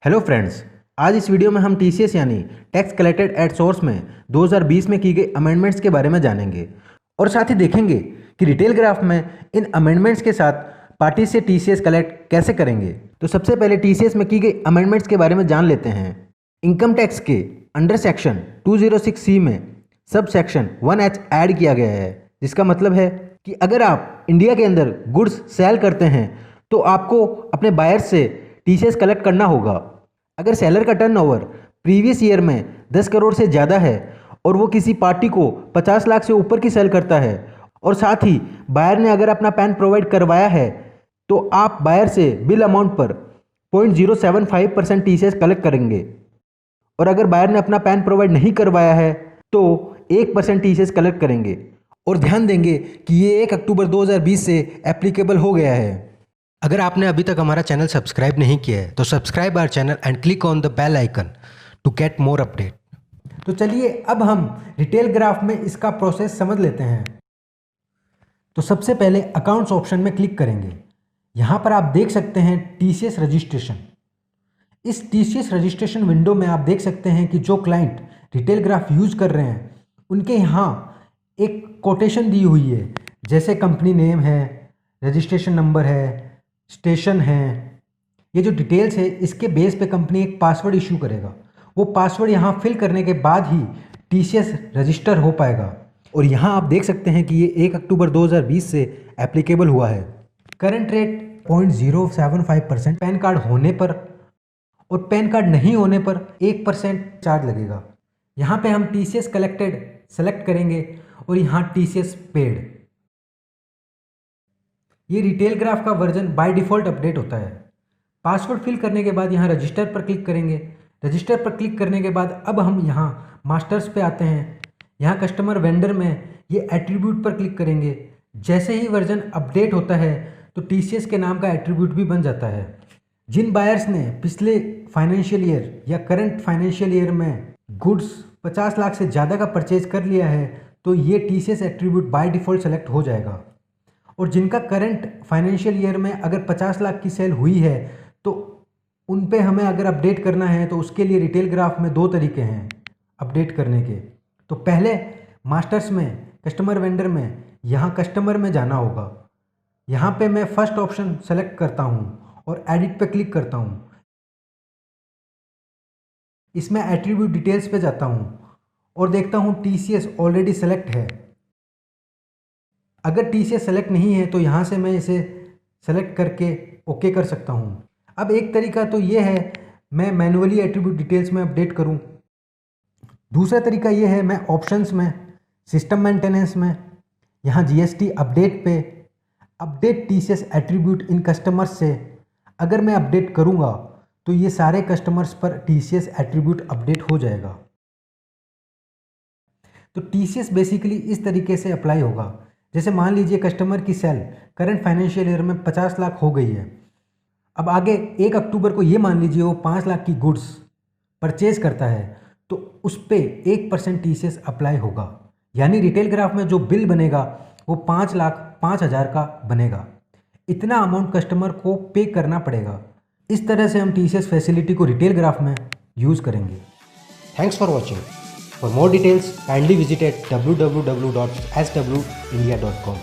Hello friends, आज इस video में हम टीसीएस यानी टैक्स कलेक्टेड एट सोर्स में 2020 में की गई अमेंडमेंट्स के बारे में जानेंगे और साथ ही देखेंगे कि डिटेल ग्राफ में इन अमेंडमेंट्स के साथ पार्टी से टीसीएस कलेक्ट कैसे करेंगे। तो सबसे पहले टीसीएस में की गई अमेंडमेंट्स के बारे में जान लेते हैं। इनकम टैक्स के अंडर सेक्शन 206C में सब सेक्शन 1H ऐड किया गया है, जिसका मतलब है कि अगर आप इंडिया के अंदर गुड्स सेल करते हैं तो आपको अपने बायर्स से टीसीएस कलेक्ट करना होगा। अगर सेलर का टर्नओवर प्रीवियस ईयर में 10 करोड़ से ज़्यादा है और वो किसी पार्टी को 50 लाख से ऊपर की सेल करता है और साथ ही बायर ने अगर अपना पैन प्रोवाइड करवाया है तो आप बायर से बिल अमाउंट पर 0.075% टीसीएस कलेक्ट करेंगे और अगर बायर ने अपना पैन प्रोवाइड नहीं करवाया है तो 1% टीसीएस कलेक्ट करेंगे। और ध्यान देंगे कि ये 1 अक्टूबर 2020 से एप्लीकेबल हो गया है। अगर आपने अभी तक हमारा चैनल सब्सक्राइब नहीं किया है तो subscribe our channel and click on the bell icon to get more update. तो चलिए अब हम डिटेल ग्राफ में इसका प्रोसेस समझ लेते हैं। तो सबसे पहले अकाउंट्स ऑप्शन में क्लिक करेंगे। यहाँ पर आप देख सकते हैं टीसीएस रजिस्ट्रेशन। इस टीसीएस रजिस्ट्रेशन विंडो में आप देख सकते हैं कि जो क्लाइंट डिटेल ग्राफ यूज कर रहे हैं उनके यहाँ एक कोटेशन दी हुई है, जैसे कंपनी नेम है, रजिस्ट्रेशन नंबर है, स्टेशन है। ये जो डिटेल्स है इसके बेस पे कंपनी एक पासवर्ड इशू करेगा। वो पासवर्ड यहाँ फिल करने के बाद ही टीसीएस रजिस्टर हो पाएगा। और यहाँ आप देख सकते हैं कि ये 1 अक्टूबर 2020 से एप्लीकेबल हुआ है। करंट रेट 0.075% पैन कार्ड होने पर और पैन कार्ड नहीं होने पर 1% चार्ज लगेगा। यहाँ पे हम टीसीएस कलेक्टेड सेलेक्ट करेंगे और यहाँ टीसीएस पेड। ये डिटेल ग्राफ का वर्जन बाय डिफ़ॉल्ट अपडेट होता है। पासवर्ड फिल करने के बाद यहाँ रजिस्टर पर क्लिक करेंगे। रजिस्टर पर क्लिक करने के बाद अब हम यहाँ मास्टर्स पे आते हैं। यहाँ कस्टमर वेंडर में ये एट्रीब्यूट पर क्लिक करेंगे। जैसे ही वर्जन अपडेट होता है तो टीसीएस के नाम का एट्रीब्यूट भी बन जाता है। जिन बायर्स ने पिछले फाइनेंशियल ईयर या करंट फाइनेंशियल ईयर में गुड्स 50 लाख से ज़्यादा का परचेज कर लिया है तो ये TCS attribute by default select हो जाएगा। और जिनका करंट फाइनेंशियल ईयर में अगर 50 लाख की सेल हुई है तो उन पे हमें अगर अपडेट करना है तो उसके लिए डिटेल ग्राफ में 2 तरीके हैं अपडेट करने के। तो पहले मास्टर्स में कस्टमर वेंडर में यहाँ कस्टमर में जाना होगा। यहाँ पे मैं फर्स्ट ऑप्शन सेलेक्ट करता हूँ और एडिट पे क्लिक करता हूँ। इसमें एट्रीब्यूट डिटेल्स पे जाता हूँ और देखता हूँ टीसीएस ऑलरेडी सेलेक्ट है। अगर टीसीएस सेलेक्ट नहीं है तो यहाँ से मैं इसे सेलेक्ट करके ओके कर सकता हूँ। अब एक तरीका तो ये है मैं मैन्युअली एट्रीब्यूट डिटेल्स में अपडेट करूँ। दूसरा तरीका ये है मैं ऑप्शंस में सिस्टम मेंटेनेंस में यहाँ जीएसटी अपडेट पे अपडेट टीसीएस एट्रीब्यूट इन कस्टमर्स से अगर मैं अपडेट करूँगा तो ये सारे कस्टमर्स पर टीसीएस एट्रीब्यूट अपडेट हो जाएगा। तो टीसीएस बेसिकली इस तरीके से अप्लाई होगा। जैसे मान लीजिए कस्टमर की सेल करंट फाइनेंशियल ईयर में 50 लाख हो गई है। अब आगे 1 अक्टूबर को ये मान लीजिए वो 5 लाख की गुड्स परचेज करता है तो उस पर 1% टीसीएस अप्लाई होगा। यानी रिटेल ग्राफ में जो बिल बनेगा वो 5,05,000 का बनेगा। इतना अमाउंट कस्टमर को पे करना पड़ेगा। इस तरह से हम टीसीएस फैसिलिटी को रिटेल ग्राफ में यूज़ करेंगे। Thanks for watching. For more details, kindly visit at www.swindia.com.